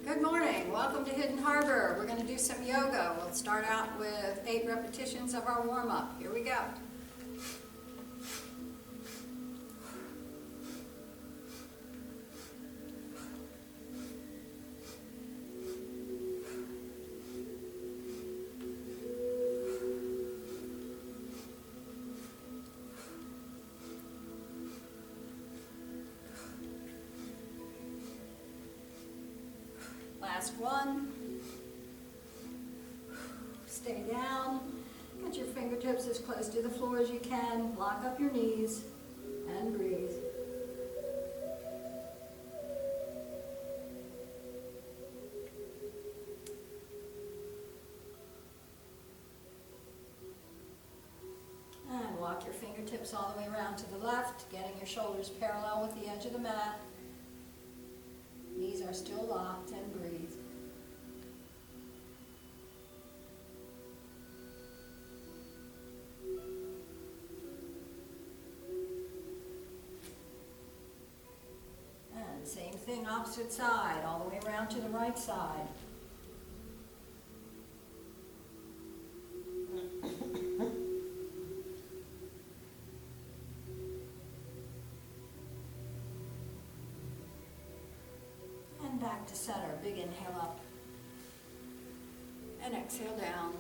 Good morning. Welcome to Hidden Harbour. We're going to do some yoga. We'll start out with 8 repetitions of our warm-up. Here we go. Last one. Stay down. Get your fingertips as close to the floor as you can. Lock up your knees and breathe. And walk your fingertips all the way around to the left, getting your shoulders parallel with the edge of the mat. Knees are still locked, and breathe. And same thing, opposite side, all the way around to the right side. Back to center. Big inhale up. And exhale down.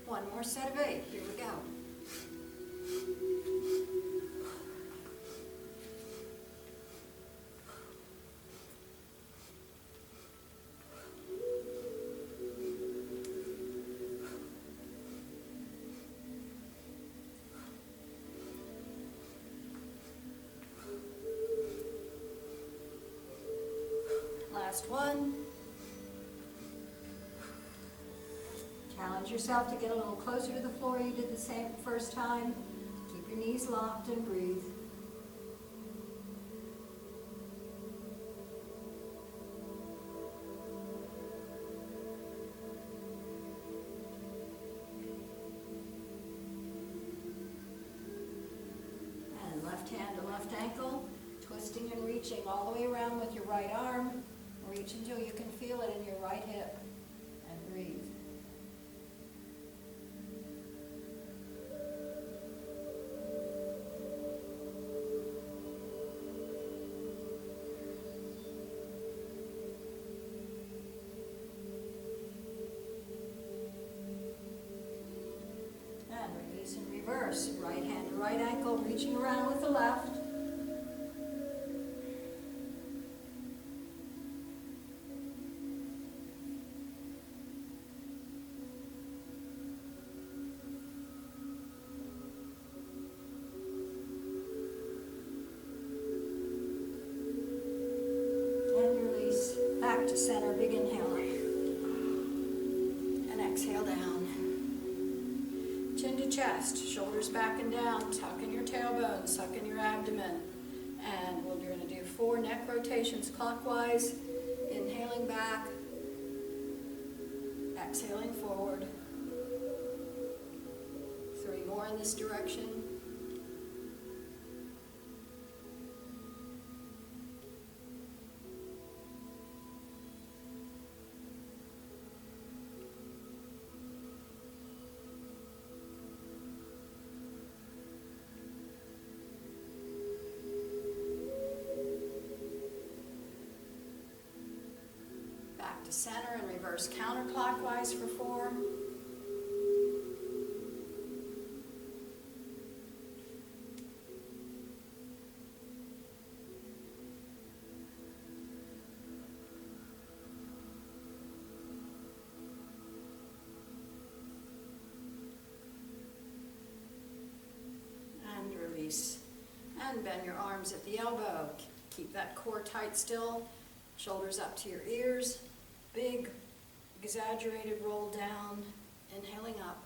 One more set of 8. Here we go. Last one. Challenge yourself to get a little closer to the floor. You did the same first time. Keep your knees locked and breathe. And left hand to left ankle, twisting and reaching all the way around with your right arm. Reach until you can feel it in your right hip, and breathe. And release and reverse. Right hand to right ankle, reaching around with the left. Back to center, big inhale up. And exhale down. Chin to chest, shoulders back and down, tuck in your tailbone, suck in your abdomen. And we're going to do 4 neck rotations clockwise, inhaling back, exhaling forward. 3 more in this direction. Back to center and reverse counterclockwise for 4. And release. And bend your arms at the elbow. Keep that core tight still. Shoulders up to your ears. Big, exaggerated roll down, inhaling up.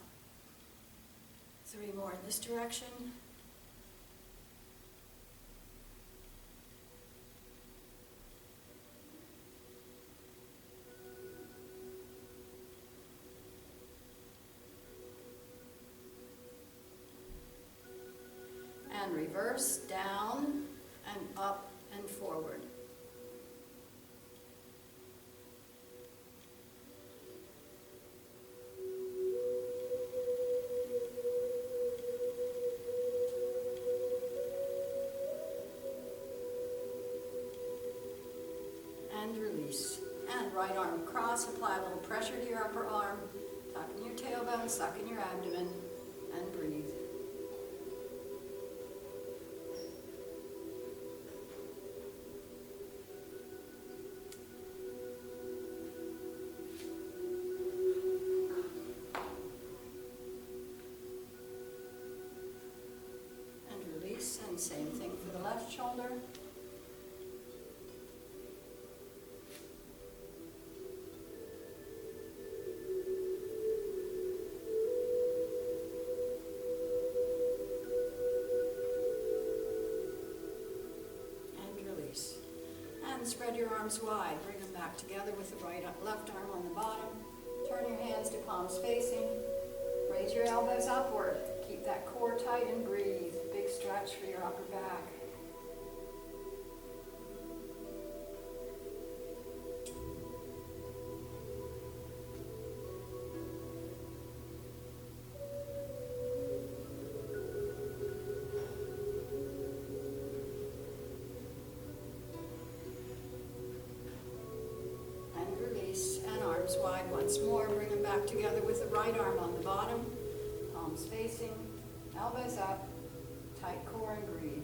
3 more in this direction. and reverse, down and up and forward. and release. And right arm across, apply a little pressure to your upper arm, tuck in your tailbone, suck in your abdomen, and breathe. And release, and same thing for the left shoulder. And spread your arms wide. Bring them back together with the left arm on the bottom. Turn your hands to palms facing. Raise your elbows upward. Keep that core tight and breathe. Big stretch for your upper back. Wide once more. Bring them back together with the right arm on the bottom, palms facing, elbows up, tight core, and breathe.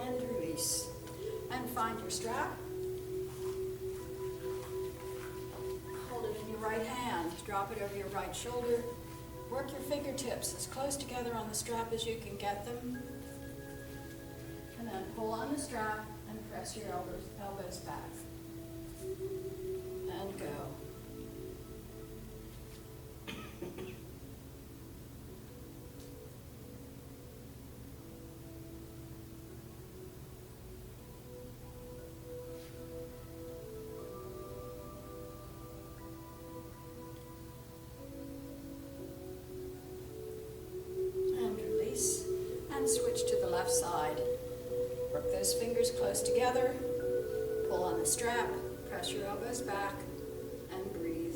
And release. And find your strap. Right hand, drop it over your right shoulder. Work your fingertips as close together on the strap as you can get them. And then pull on the strap and press your elbows back. And go. And switch to the left side. Work those fingers close together. Pull on the strap. Press your elbows back. And breathe.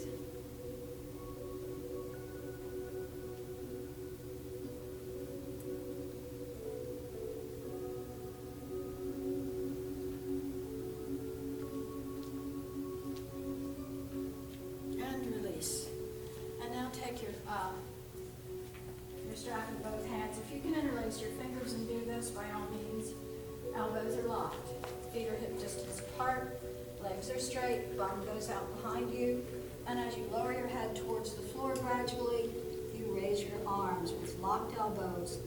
And release. And now take your strap in both hands. If you can interlace your fingers and do this, by all means. Elbows are locked. Feet are hip distance apart. Legs are straight. Bum goes out behind you. And as you lower your head towards the floor gradually, you raise your arms with locked elbows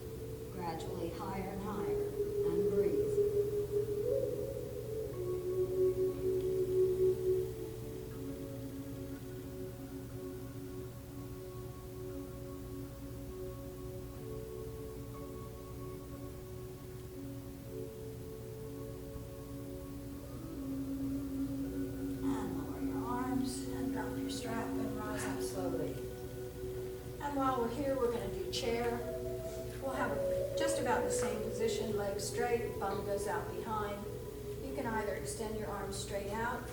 gradually higher and higher. And breathe. Strap and rise up slowly. And while we're here, we're going to do chair. We'll have just about the same position, legs straight, bum goes out behind. You can either extend your arms straight out,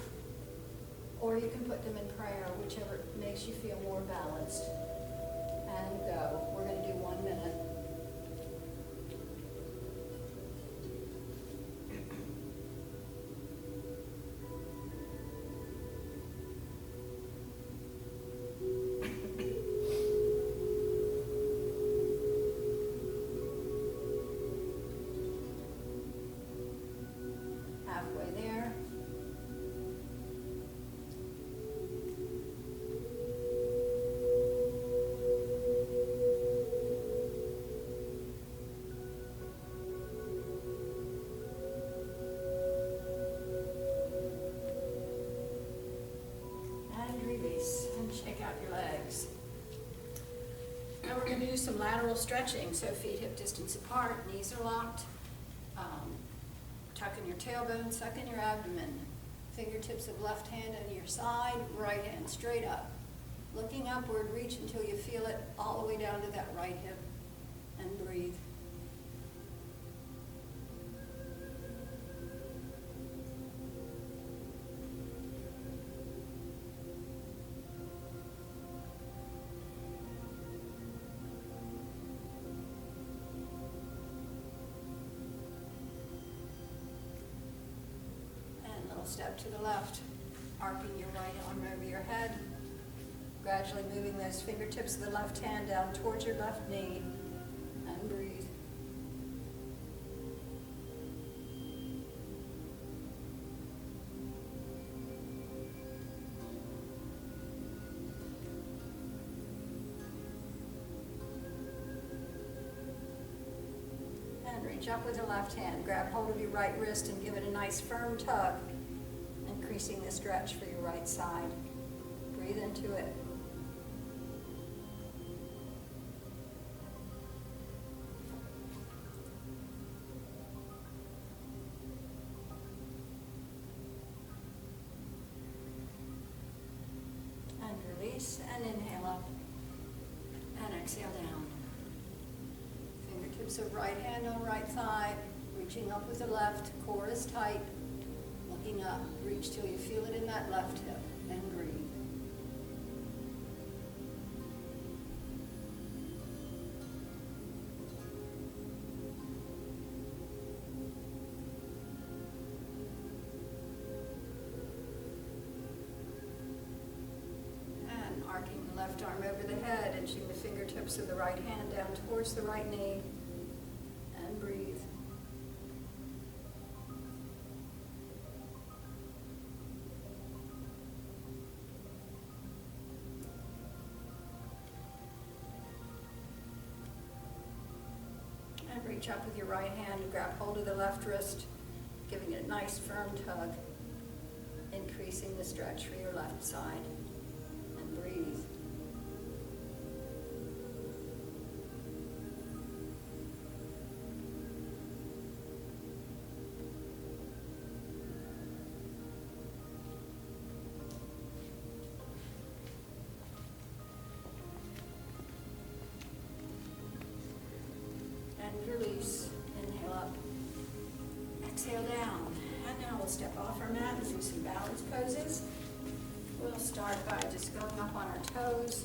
or you can put them in prayer, whichever makes you feel more balanced. And go. We're going to do 1 minute. Halfway there. And release and shake out your legs. Now we're going to do some lateral stretching, so feet hip distance apart, knees are locked. Tuck in your tailbone, suck in your abdomen. Fingertips of left hand on your side, right hand straight up. Looking upward, reach until you feel it all the way down to that right hip, and breathe. Little step to the left, arcing your right arm over your head, gradually moving those fingertips of the left hand down towards your left knee, and breathe. And reach up with the left hand, grab hold of your right wrist and give it a nice firm tug, increasing the stretch for your right side. Breathe into it. And release, and inhale up, and exhale down. Fingertips of right hand on right thigh, reaching up with the left, core is tight, looking up, reach till you feel it in that left hip, and breathe. And arcing the left arm over the head, inching the fingertips of the right hand down towards the right knee, and breathe. And reach up with your right hand and grab hold of the left wrist, giving it a nice firm tug, increasing the stretch for your left side, and breathe. And release. Inhale up. Exhale down. And now we'll step off our mat and do some balance poses. We'll start by just going up on our toes.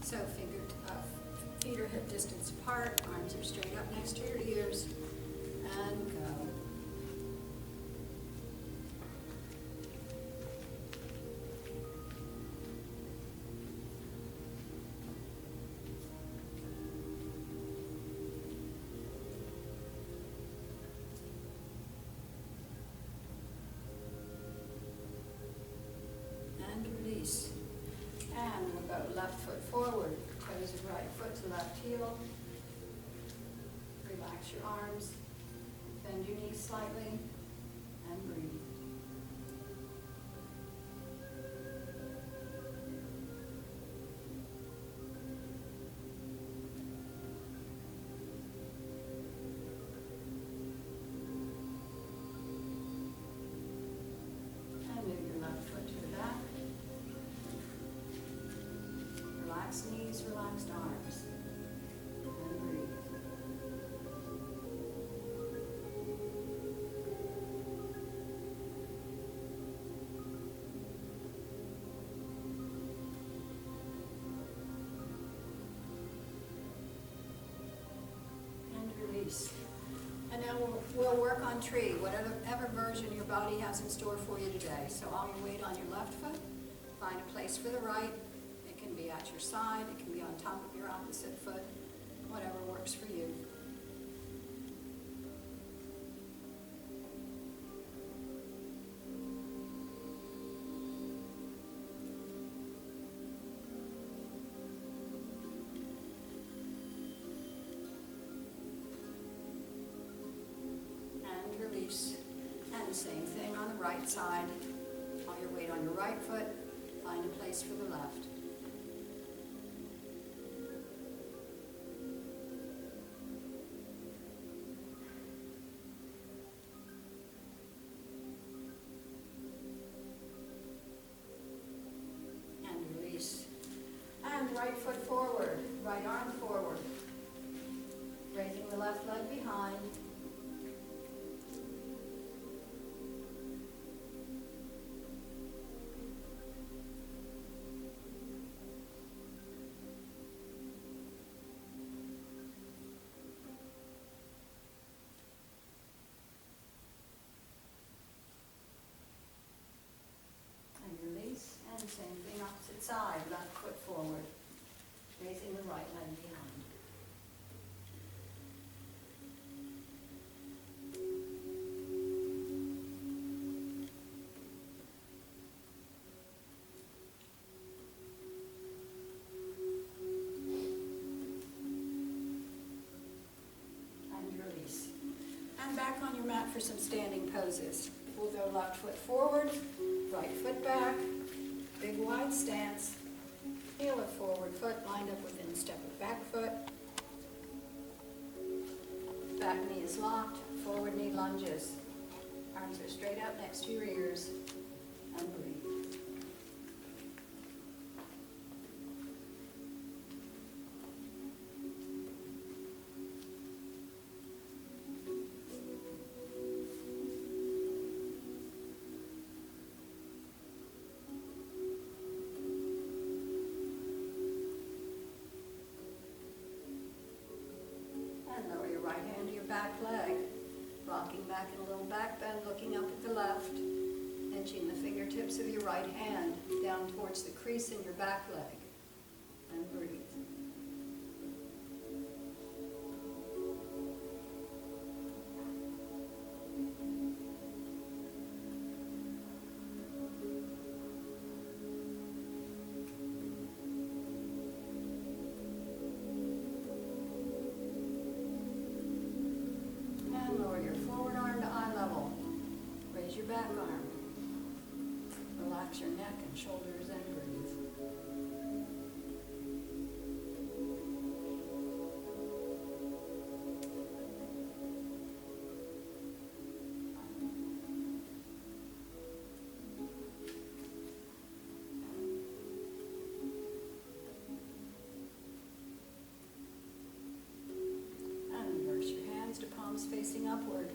So feet are hip distance apart, arms are straight up next to your ears, and go. And release. And we'll go left foot forward, toes of right foot to left heel. Relax your arms, bend your knees slightly, and breathe. And move your left foot to the back. Relaxed knees, relaxed arms, and breathe. And release. And now we'll work on tree, whatever version your body has in store for you today. So all your weight on your left foot, find a place for the right. It can be at your side, it can be on top of your opposite foot, whatever works for you. And release. And the same thing on the right side. All your weight on your right foot, find a place for the left. And release. And right foot forward, right arm forward. Raising the left leg behind. for some standing poses. We'll go left foot forward, right foot back, big wide stance, heel of forward foot lined up within step of back foot. Back knee is locked, forward knee lunges. Arms are straight out next to your ears, and breathe. And lower your right hand to your back leg, rocking back in a little back bend, looking up at the left, inching the fingertips of your right hand down towards the crease in your back leg, and breathe. And lower your forward arm to eye level. Raise your back arm. Relax your neck and shoulders and breathe. And reverse your hands to palms facing upward.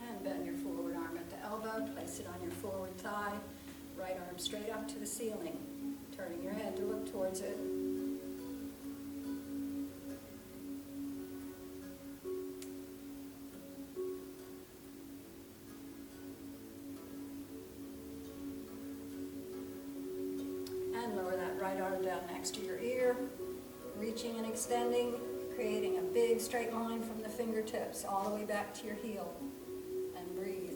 And bend your forward arm at the elbow, place it on your forward thigh, right arm straight up to the ceiling, turning your head to look towards it. And lower that right arm down next to your ear, reaching and extending, creating a big straight line from the fingertips all the way back to your heel. And breathe.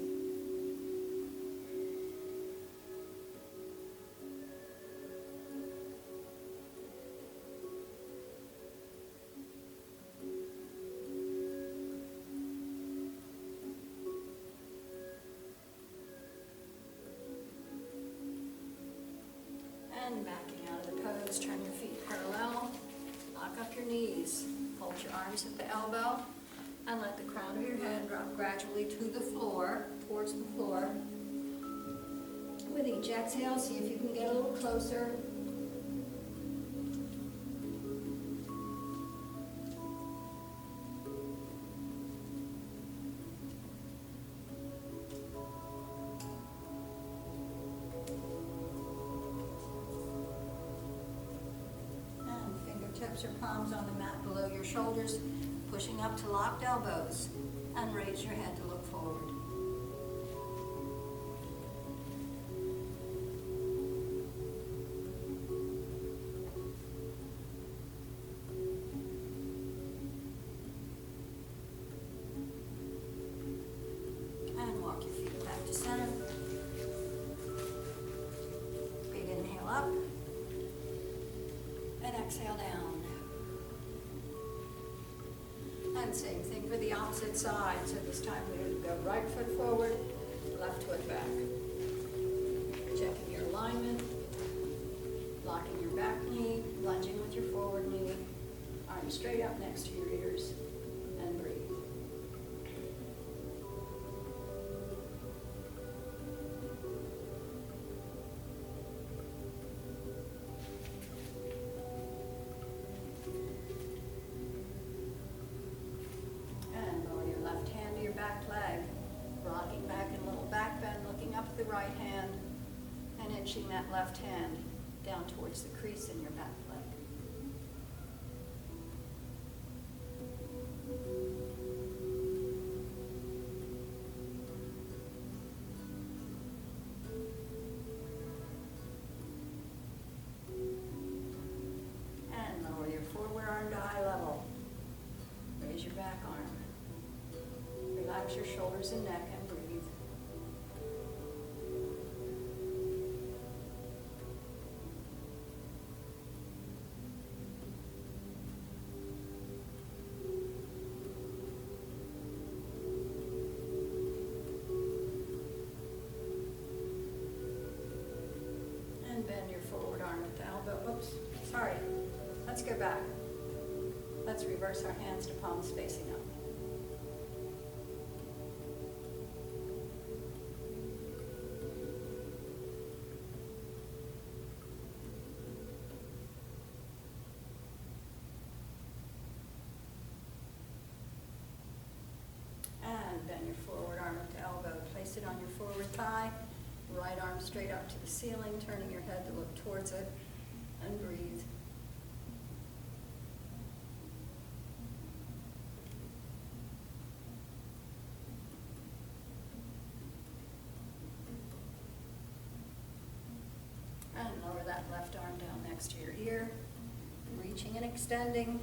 And backing out of the pose, turn your feet parallel, lock up your knees, hold your arms at the elbow, and let the crown of your head drop gradually to the floor, towards the floor. With each exhale, see if you can get a little closer. Fingertips or palms on the mat below your shoulders, pushing up to locked elbows, and raise your head to look forward. And walk your feet back to center. Big inhale up. And exhale down. And same thing for the opposite side. So this time we go right foot forward, left foot back. Checking your alignment, locking your back knee, lunging with your forward knee, arms straight up next to your ears, and breathe. Back leg, rocking back in a little back bend, looking up at the right hand, and inching that left hand down towards the crease in your back leg. And lower your forward arm to eye level. Raise your back arm. your shoulders and neck and breathe. And bend your forward arm at the elbow. Oops, sorry. Let's go back. Let's reverse our hands to palms facing up. And bend your forward arm at the elbow. Place it on your forward thigh. Right arm straight up to the ceiling, turning your head to look towards it, and breathe. And lower that left arm down next to your ear, reaching and extending,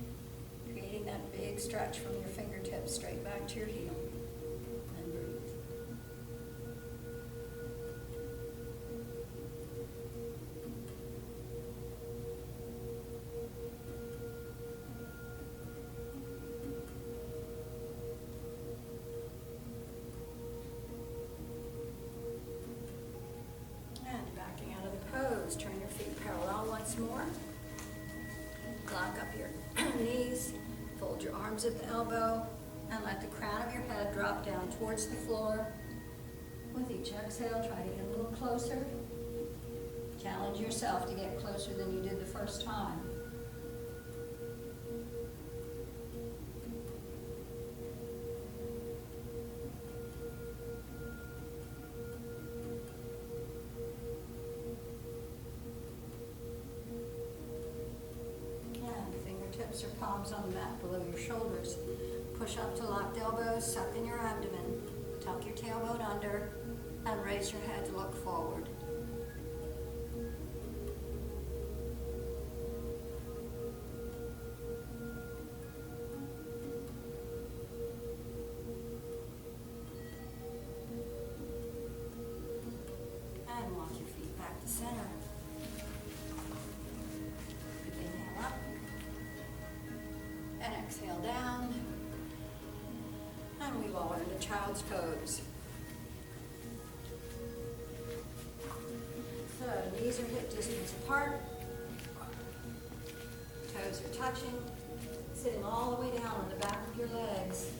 creating that big stretch from your fingertips straight back to your heel. And breathe. And backing out of the pose, turn your feet parallel once more. Lock up your knees, fold your arms at the elbow, and let the crown of your head drop down towards the floor. With each exhale, try to get a little closer. Challenge yourself to get closer than you did the first time. Fingertips or palms on the mat below your shoulders. Push up to locked elbows, suck in your abdomen, tuck your tailbone under, and raise your head to look forward. And walk your feet back to center. Inhale up. And exhale down. And we lower into child's pose. So knees are hip distance apart. Toes are touching. Sitting all the way down on the back of your legs.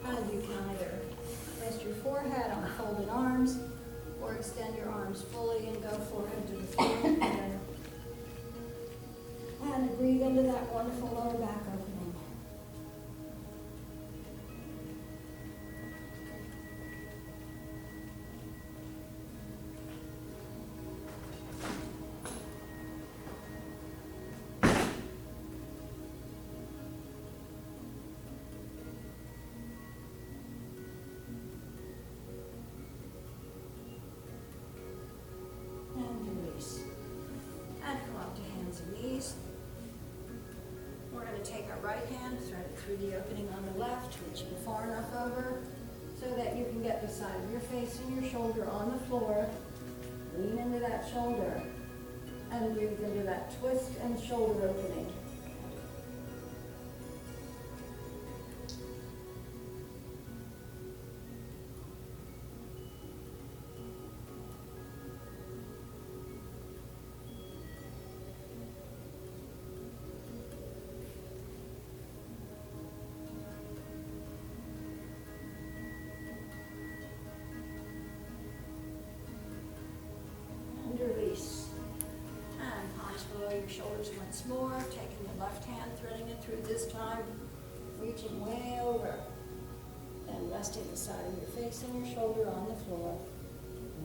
And you can either rest your forehead on folded arms or extend your arms fully and go forehead to the floor together. And breathe into that wonderful lower back opening. And release. And come up to hands and knees. We're going to take our right hand, thread it through the opening on the left, reaching far enough over so that you can get the side of your face and your shoulder on the floor. Lean into that shoulder and breathe into that twist and shoulder opening. Release. And palms below your shoulders once more. Taking the left hand, threading it through this time. Reaching way over. And resting the side of your face and your shoulder on the floor.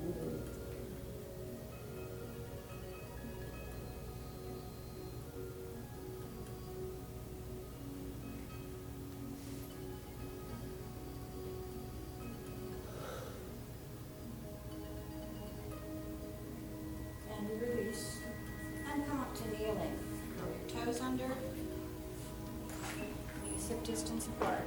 And breathe. And release. And come up to kneeling. Curl your toes under. Knees hip distance apart.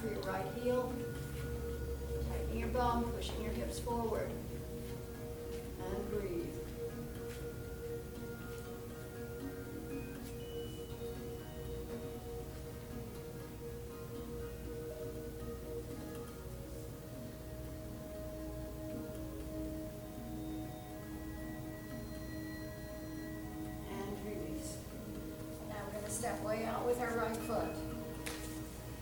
for your right heel. Tightening your bum, pushing your hips forward. And breathe. Step way out with our right foot.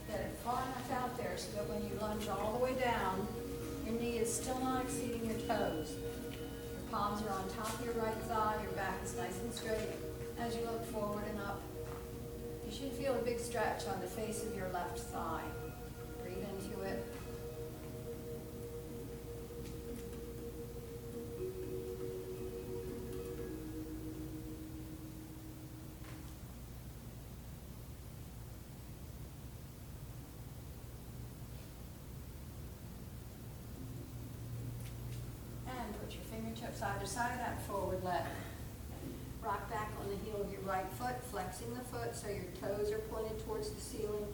Get it far enough out there so that when you lunge all the way down, your knee is still not exceeding your toes. Your palms are on top of your right thigh, your back is nice and straight. As you look forward and up, you should feel a big stretch on the face of your left thigh. Breathe into it. Put your fingertips either side of that forward leg. Rock back on the heel of your right foot, flexing the foot so your toes are pointed towards the ceiling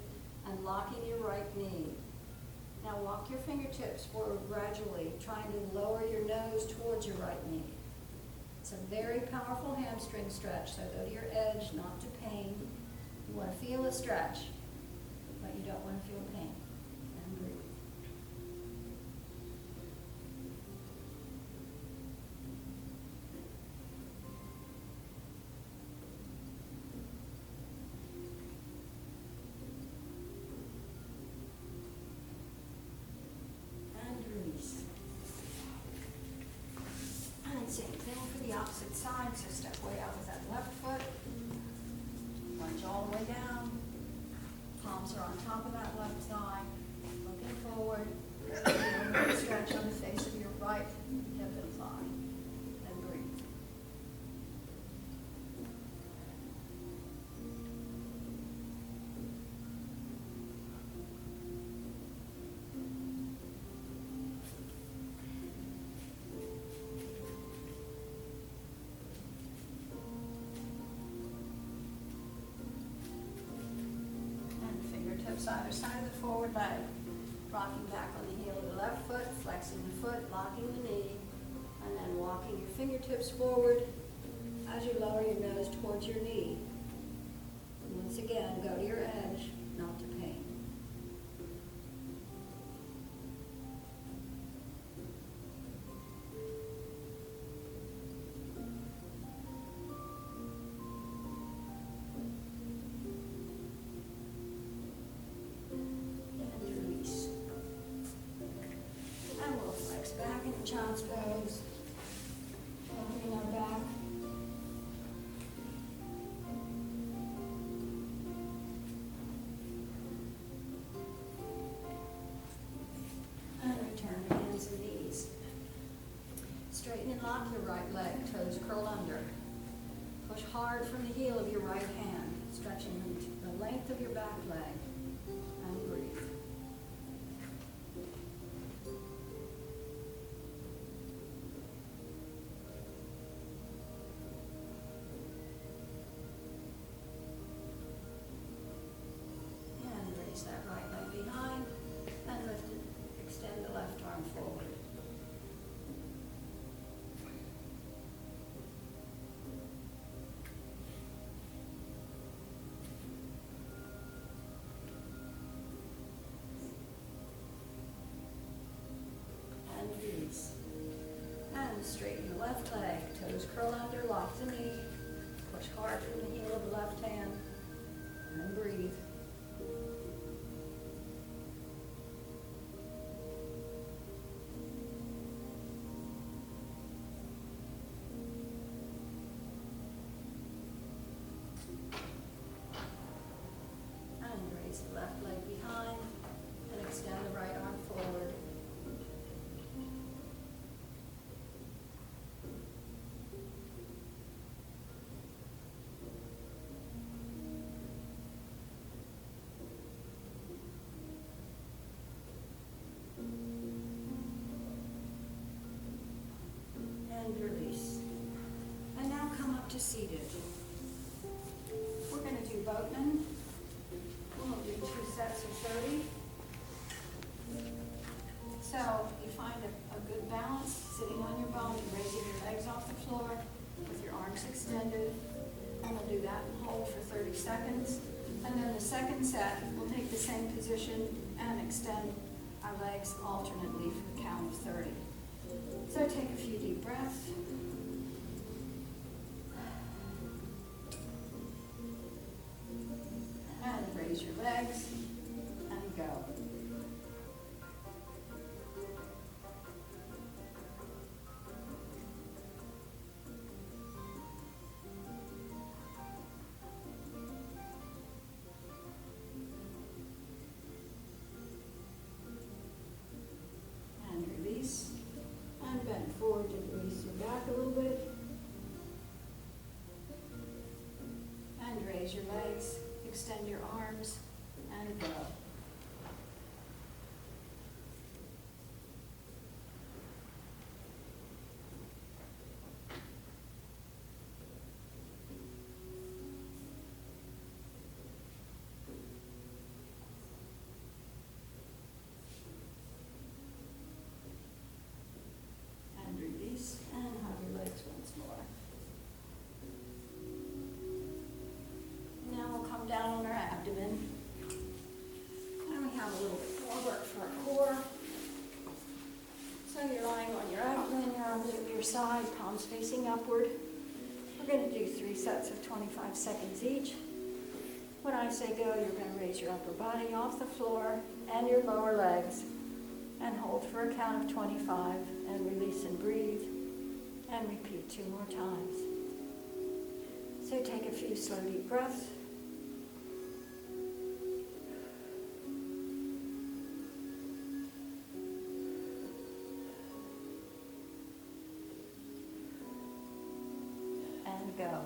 and locking your right knee. Now walk your fingertips forward gradually, trying to lower your nose towards your right knee. It's a very powerful hamstring stretch, so go to your edge, not to pain. You want to feel a stretch, but you don't want to feel pain. And breathe. Same thing for the opposite side, so step way out with that left foot, lunge all the way down, palms are on top of that left thigh, looking forward, stretch on the face of your right hip and thigh, and breathe. Either side of the forward leg, rocking back on the heel of the left foot, flexing the foot, locking the knee, and then walking your fingertips forward as you lower your nose towards your knee. And once again, go to your edge, not to pain. Child's pose, opening our back. And return to hands and knees. Straighten and lock your right leg, toes curl under. Push hard from the heel of your right hand, stretching the length of your back leg, and breathe. That right leg behind, and lift it, extend the left arm forward. And release. And straighten the left leg, toes curl under, lock the knee, push hard from the heel of the left hand, and breathe. The left leg behind and extend the right arm forward. And release. And now come up to seated. We're going to do boatman. We'll do 2 sets of 30. So you find a good balance sitting on your bum and raising your legs off the floor with your arms extended. And we'll do that and hold for 30 seconds. And then the second set, we'll take the same position and extend our legs alternately for the count of 30. So take a few deep breaths. And raise your legs and go. And release. And bend forward to release your back a little bit. And raise your legs. Extend your arms and go. And release and hug your legs once more. Now we'll come down on our abdomen. And we have a little bit more work for our core. So you're lying on your abdomen, your arms at your side, palms facing upward. We're going to do 3 sets of 25 seconds each. When I say go, you're going to raise your upper body off the floor and your lower legs and hold for a count of 25 and release and breathe and repeat 2 more times. So take a few slow deep breaths. And go.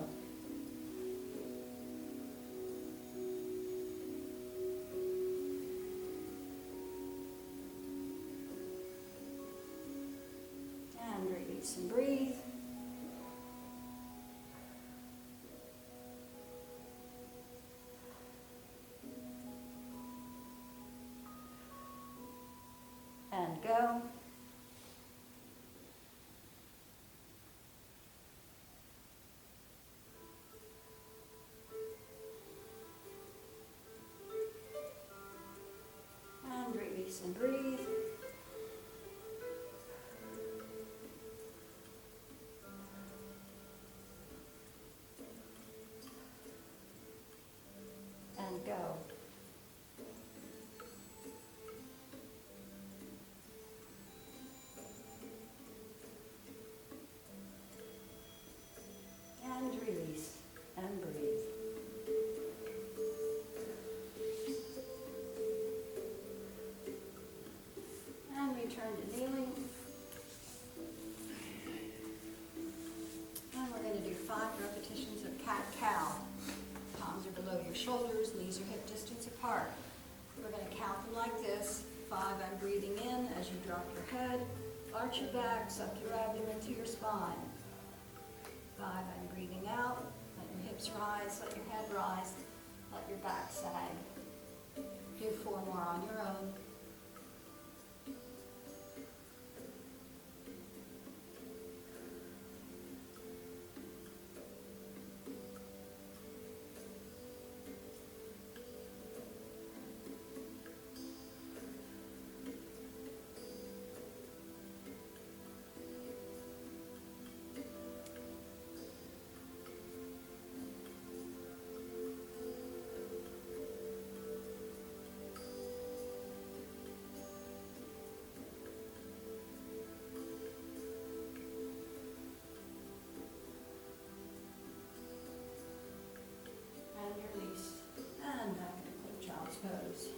And release and breathe. And go. And release and breathe. And go. And release and breathe. And return to kneeling. And we're going to do 5 repetitions of cat-cow. Palms are below your shoulders, knees are hip distance apart. We're going to count them like this. 5, I'm breathing in as you drop your head. Arch your back, suck your abdomen to your spine. 5, I'm breathing out. Let your hips rise, let your head rise, let your back sag. Do 4 more on your own. And release. And back into child's pose.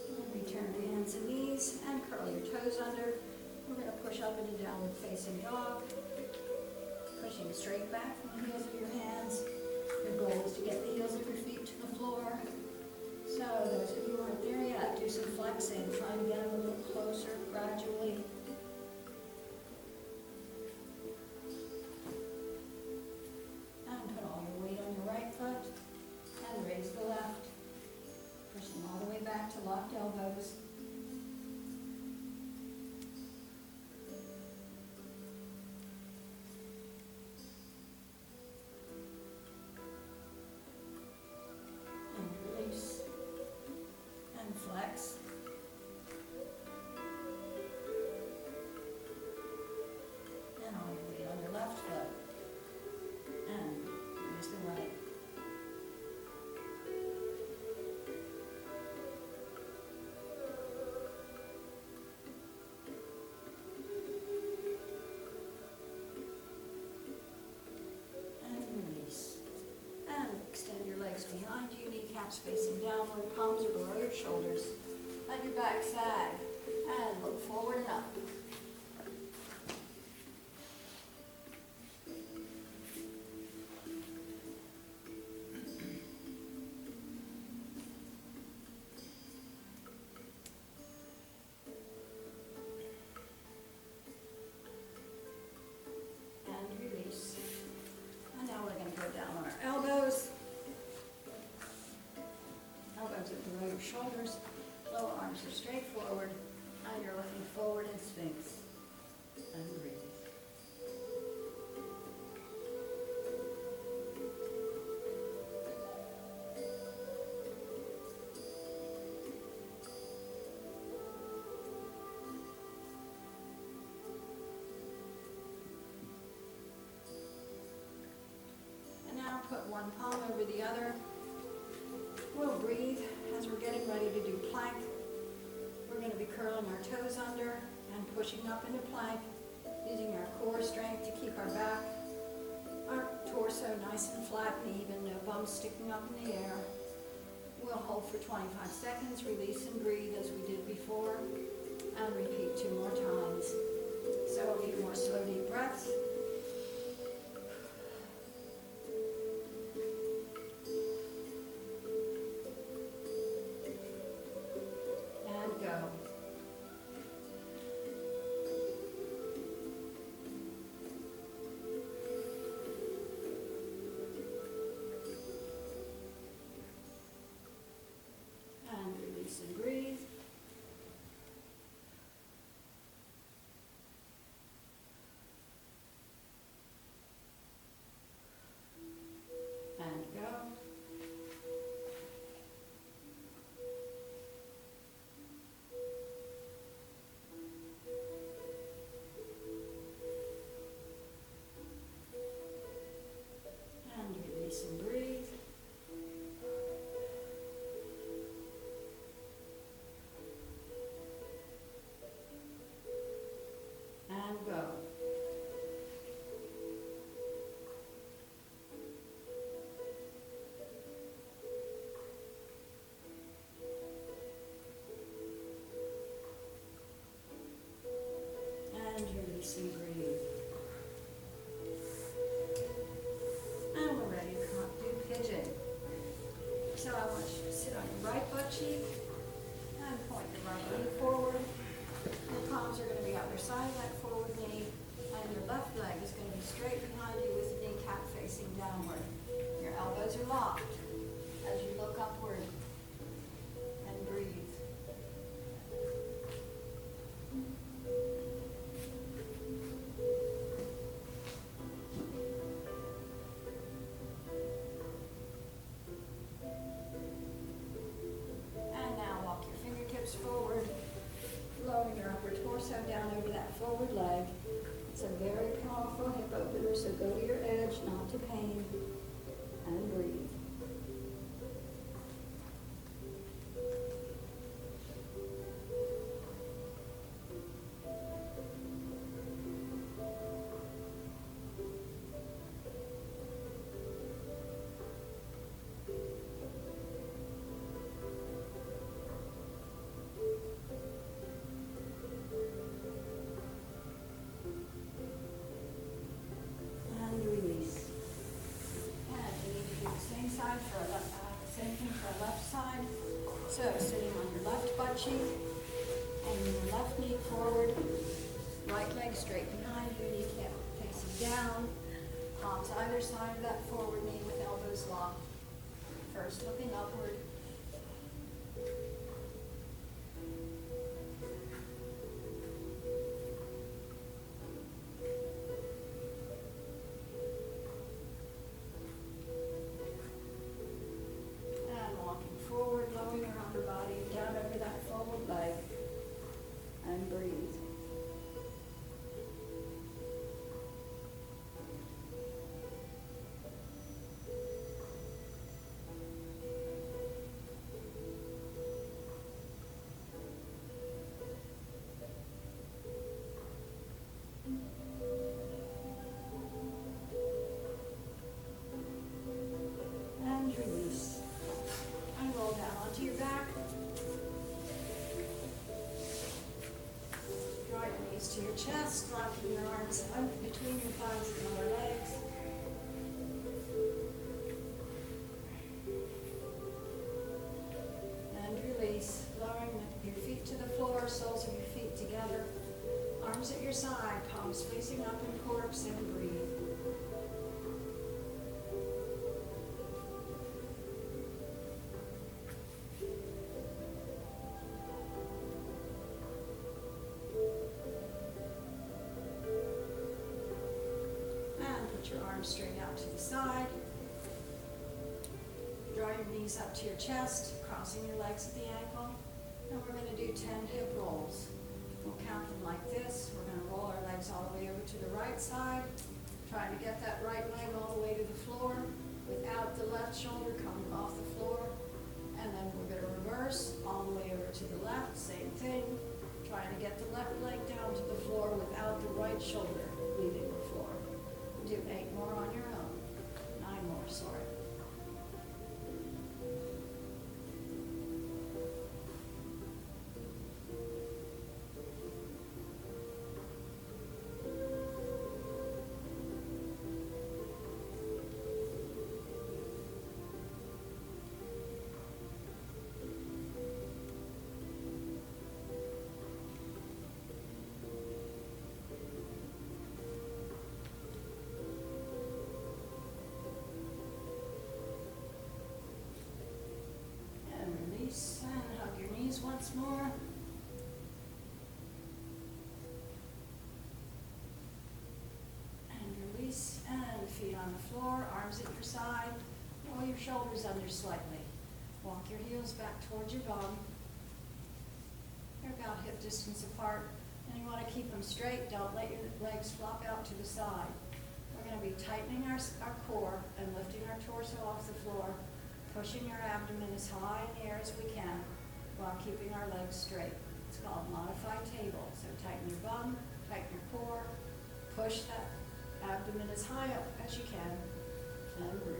And return to hands and knees and curl your toes under. We're going to push up into downward facing dog. Pushing straight back from the heels of your hands. Your goal is to get the heels of your feet to the floor. So those of you who aren't there yet, do some flexing. Try to get them a little closer gradually. And put all your weight on your right foot. locked elbows. And release. And flex. And all your weight on your left foot. And use the right. Behind you, kneecaps facing downward, palms are below your shoulders. Let your back sag and look forward and up. And release. And now we're going to go down on our elbows. Elbows at below your shoulders, lower arms are straight forward, and you're looking forward in Sphinx. And breathe. And now put one palm over the other. We'll breathe as we're getting ready to do plank. We're going to be curling our toes under and pushing up into plank, using our core strength to keep our back, our torso nice and flat and even, no bumps sticking up in the air. We'll hold for 25 seconds, release and breathe as we did before, and repeat 2 more times. So a few more slow deep breaths. Go. And release and breathe. And go. And breathe. And go. And release and breathe. Pigeon. So I want you to sit on your right butt cheek and point your right knee forward. Your palms are going to be either side of that forward knee, and your left leg is going to be straight behind you with the kneecap facing downward. Your elbows are locked as you look upward and breathe. Forward, lowering your upper torso down over that forward leg. It's a very powerful hip opener, so go to your edge, not to pain, and breathe. So sitting on your left butt cheek and your left knee forward, right leg straight behind you, kneecap facing down, palms either side of that forward knee with elbows locked. First looking upward. to your chest, locking your arms up between your thighs and lower legs. And release, lowering your feet to the floor, soles of your feet together. Arms at your side, palms facing up in corpse, and breathe. Your arms straight out to the side. Draw your knees up to your chest, crossing your legs at the ankle. And we're going to do 10 hip rolls. We'll count them like this. We're going to roll our legs all the way over to the right side, trying to get that right leg all the way to the floor without the left shoulder coming off the floor. And then we're going to reverse all the way over to the left, same thing, trying to get the left leg down to the floor without the right shoulder leaving the floor. Do 8 more on your own. 9 more, sorry. And hug your knees once more. And release, and feet on the floor, arms at your side. Roll your shoulders under slightly. Walk your heels back towards your bum. They're about hip distance apart, and you want to keep them straight. Don't let your legs flop out to the side. We're going to be tightening our core and lifting our torso off the floor, pushing our abdomen as high in the air as we can while keeping our legs straight. It's called modified table. So tighten your bum, tighten your core, push that abdomen as high up as you can, and breathe.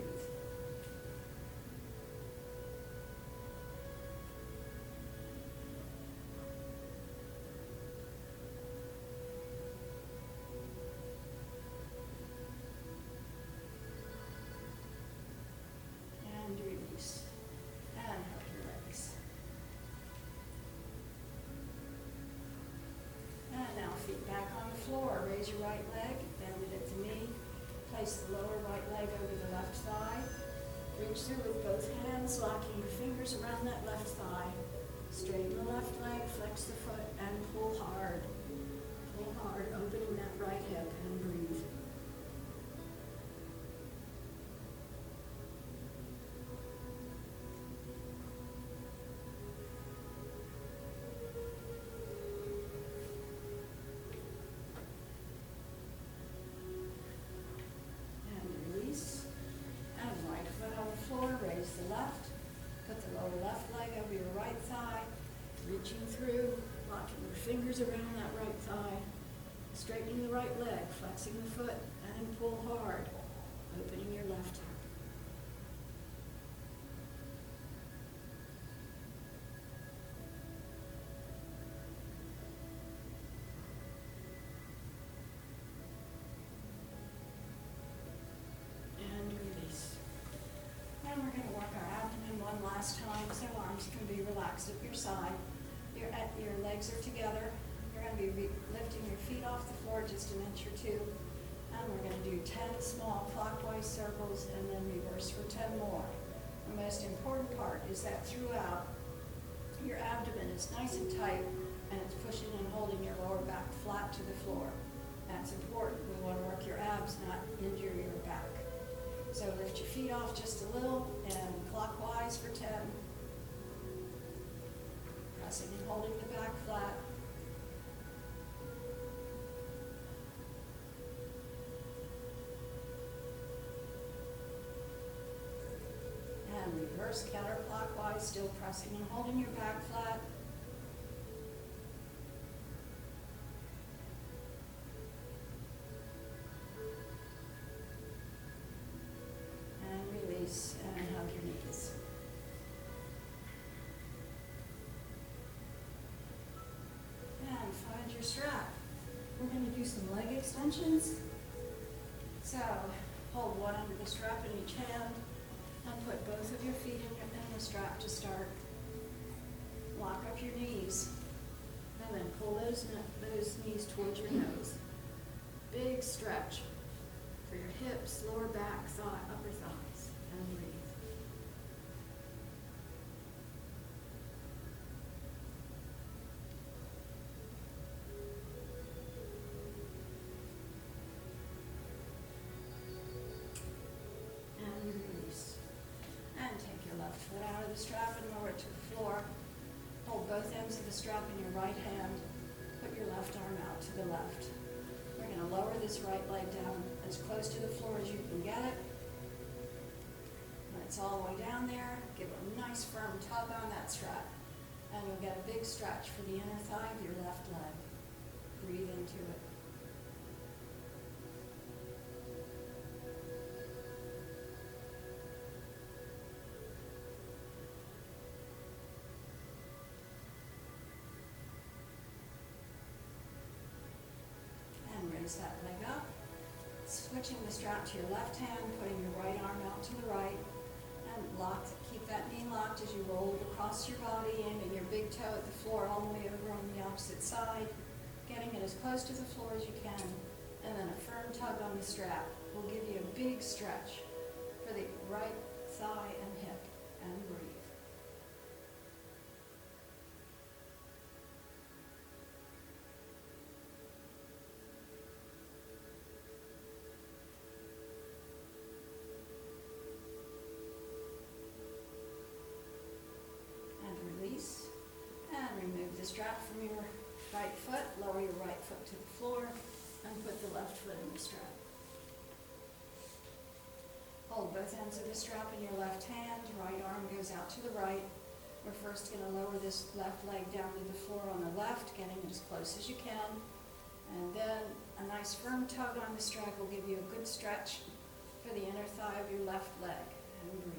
And release. And hug your legs. And now feet back on the floor. Raise your right leg, bend it at the knee. Place the lower right leg over the left thigh. Reach through with both hands, locking your fingers around that left thigh. Straighten the left leg, flex the foot, and pull hard. Pull hard, opening that right hip, and breathe. Raise the left, put the lower left leg over your right thigh, reaching through, locking your fingers around that right thigh, straightening the right leg, flexing the foot, and pull hard, opening your left hip. And we're going to work our abdomen one last time, so arms can be relaxed at your side. Your legs are together. You're going to be lifting your feet off the floor just an inch or two. And we're going to do 10 small clockwise circles and then reverse for 10 more. The most important part is that throughout, your abdomen is nice and tight, and it's pushing and holding your lower back flat to the floor. That's important. We want to work your abs, not injure your back. So lift your feet off just a little and clockwise for 10. Pressing and holding the back flat. And reverse counterclockwise, still pressing and holding your back flat. And hug your knees. And find your strap. do some leg extensions. So hold one under the strap in each hand and put both of your feet in the strap to start. Lock up your knees and then pull those knees towards your nose. Big stretch for your hips, lower back, upper thighs, and breathe. And release. And take your left foot out of the strap and lower it to the floor. Hold both ends of the strap in your right hand. Put your left arm out to the left. We're going to lower this right leg down as close to the floor as you can get it. When it's all the way down there, give a nice firm tug on that strap. And you'll get a big stretch for the inner thigh of your left leg. Breathe into it. Raise that leg up, switching the strap to your left hand, putting your right arm out to the right, and keep that knee locked as you roll it across your body, aiming your big toe at the floor all the way over on the opposite side, getting it as close to the floor as you can, and then a firm tug on the strap will give you a big stretch for the right thigh and hip, and breathe. And remove the strap from your right foot, lower your right foot to the floor, and put the left foot in the strap. Hold both ends of the strap in your left hand, right arm goes out to the right. We're first going to lower this left leg down to the floor on the left, getting it as close as you can. And then a nice firm tug on the strap will give you a good stretch for the inner thigh of your left leg. And breathe.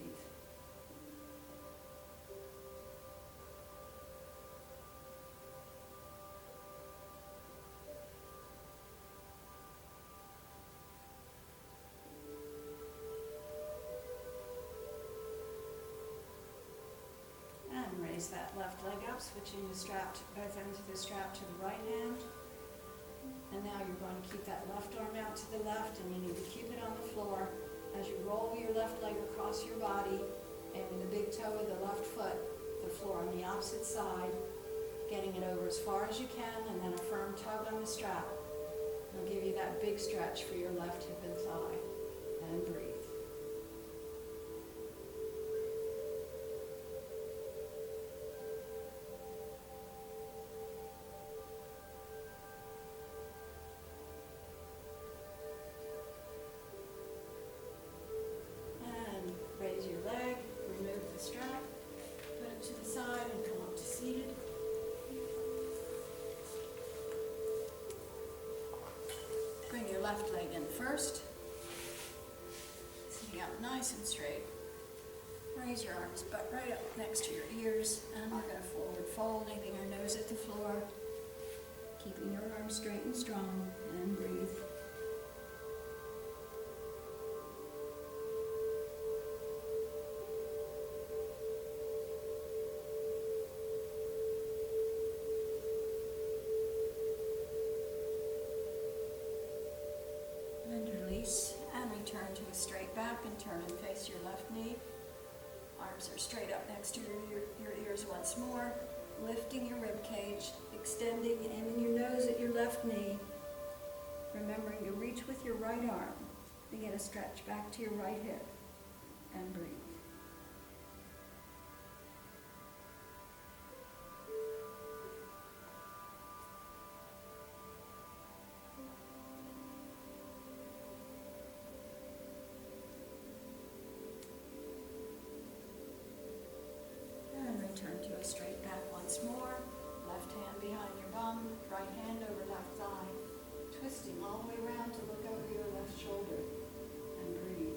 Raise that left leg up, switching the strap, both ends of the strap to the right hand. And now you're going to keep that left arm out to the left, and you need to keep it on the floor. As you roll your left leg across your body, aiming the big toe of the left foot, the floor on the opposite side, getting it over as far as you can, and then a firm tug on the strap. It'll give you that big stretch for your left hip and thigh. And breathe. Raise your leg, remove the strap, put it to the side and come up to seated. Bring your left leg in first, sitting up nice and straight. Raise your arms butt right up next to your ears, and we're going to forward fold, leaving your nose at the floor, keeping your arms straight and strong, and breathe. And return to a straight back and turn and face your left knee. Arms are straight up next to your ears once more, lifting your rib cage, extending, aiming your nose at your left knee, remembering to reach with your right arm to get a stretch back to your right hip, and breathe. Turn to a straight back once more, left hand behind your bum, right hand over left thigh, twisting all the way around to look over your left shoulder, and breathe.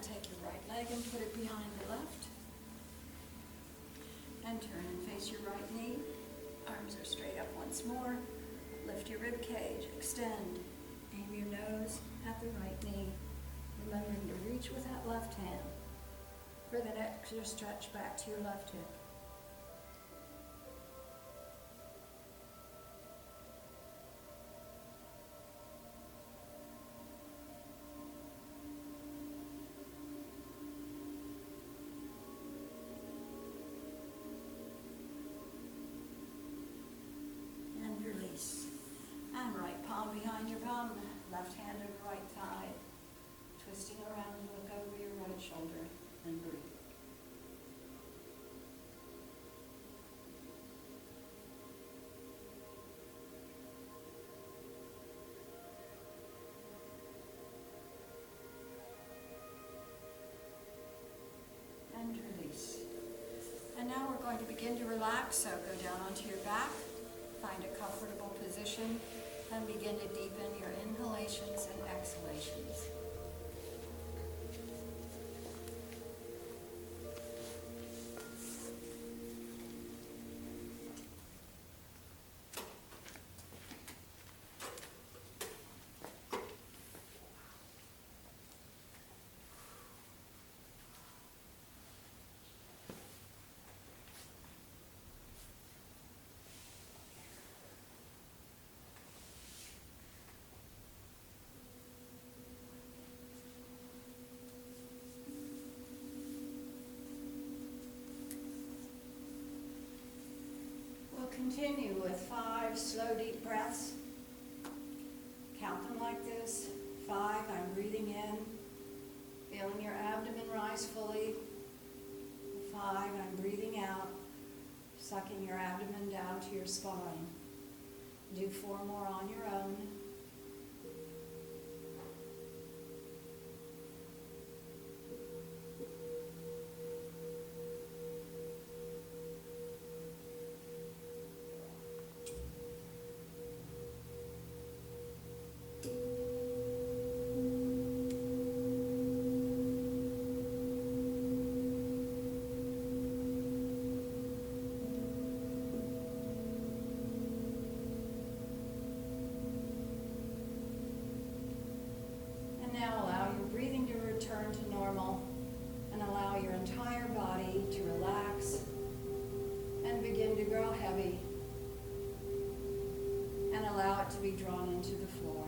And take your right leg and put it behind the left. And turn and face your right knee. Arms are straight up once more. Lift your rib cage, extend. Aim your nose at the right knee. Remembering to reach with that left hand. For that extra stretch back to your left hip. And release. And right palm behind your bum, left hand over right thigh. Twisting around, look over your right shoulder and breathe. And release. And now we're going to begin to relax, so go down onto your back, find a comfortable position, and begin to deepen your inhalations and exhalations. Continue with 5 slow, deep breaths. Count them like this. 5, I'm breathing in, feeling your abdomen rise fully. 5, I'm breathing out, sucking your abdomen down to your spine. Do 4 more on your own. Return to normal and allow your entire body to relax and begin to grow heavy and allow it to be drawn into the floor.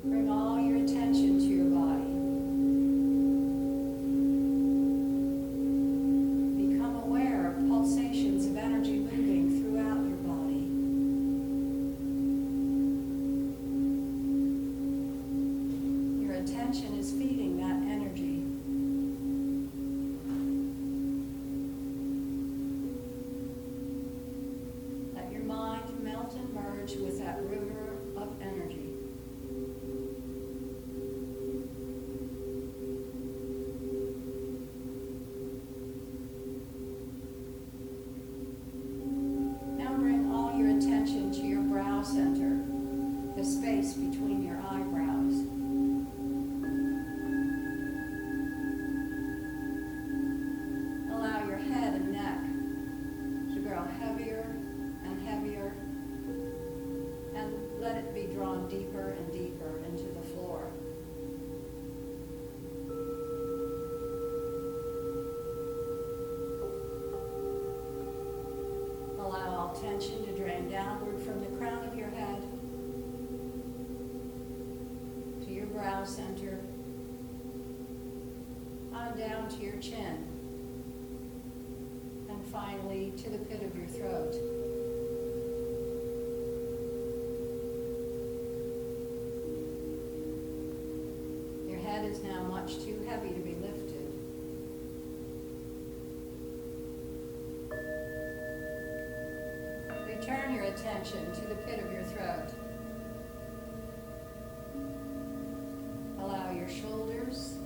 Bring all your attention to your body. Become aware of pulsations of energy moving throughout your body. Your attention is feeding that energy. Let your mind melt and merge with that river of energy. To your brow center, the space between your eyebrows. Allow your head and neck to grow heavier and heavier, and let it be drawn deeper and deeper into the floor. Allow all tension to drain downward from the crown of your head to your brow center, on down to your chin, and finally to the pit of your throat. Your head is now much too heavy to be lifted. Turn your attention to the pit of your throat. Allow your shoulders,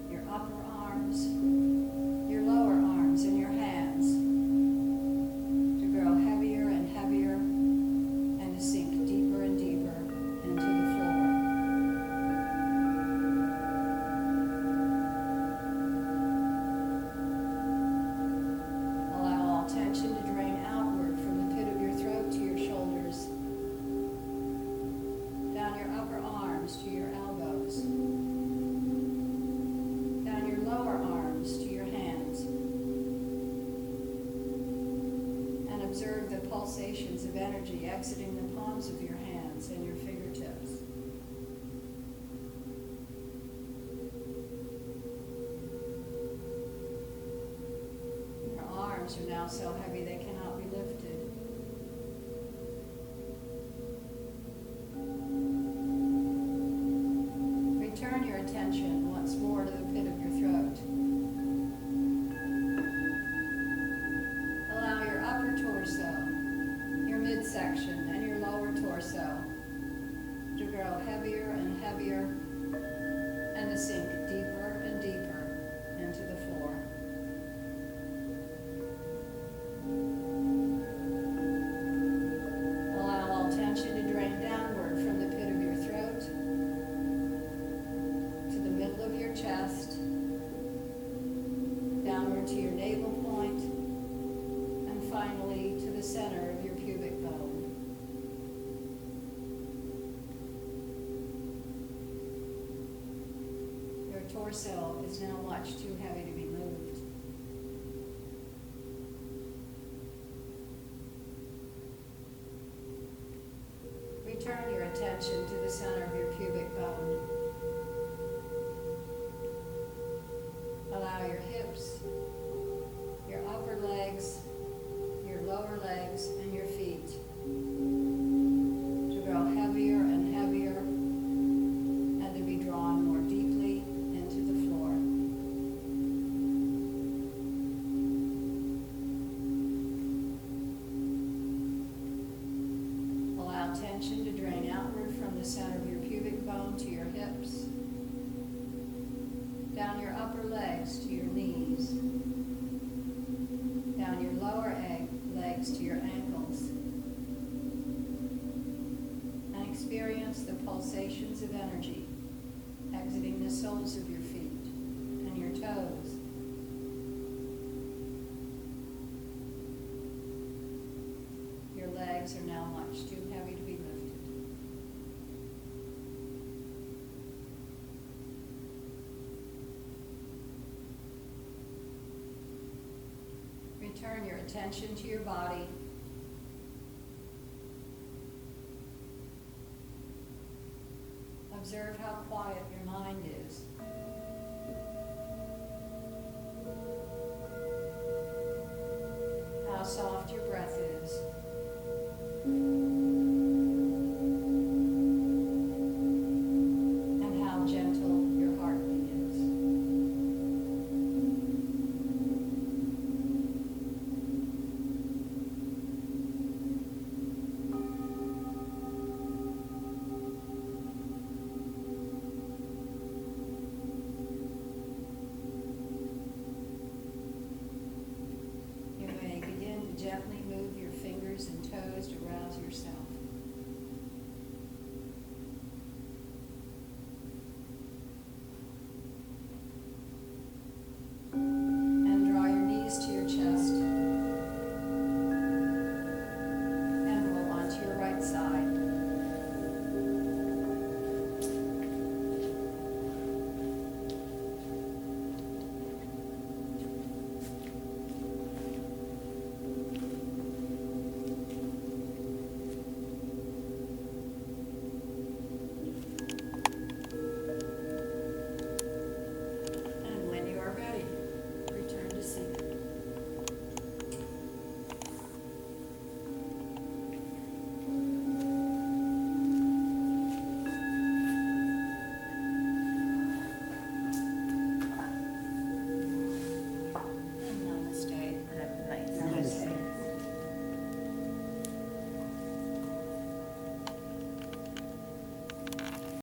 your upper arms, your lower arms, and your hands to grow heavier and heavier energy exiting the palms of your hands and your fingertips. Your arms are now so heavy they cannot be lifted. Return your attention once more to the pit of your throat. Allow your upper torso, your midsection, and your lower torso to grow heavier and heavier and to sink deeper and deeper into the floor. Allow all tension to drain downward from the pit of your throat to the middle of your chest, downward to your navel point, and finally to the center of your pubic bone. Your torso is now much too heavy to be moved. Return your attention to the center of your pubic bone. Allow your hips, your upper legs, your lower legs, and your feet to grow heavier and heavier and to be drawn more deeply into the floor. Allow tension to drain outward from the center of your pubic bone to your hips, down your upper legs to your knees, down your lower legs to your ankles, and experience the pulsations of energy exiting the soles of your feet and your toes. Your legs are now much too heavy to be lifted. Return your attention to your body. Observe how quiet your mind is. How soft your breath is.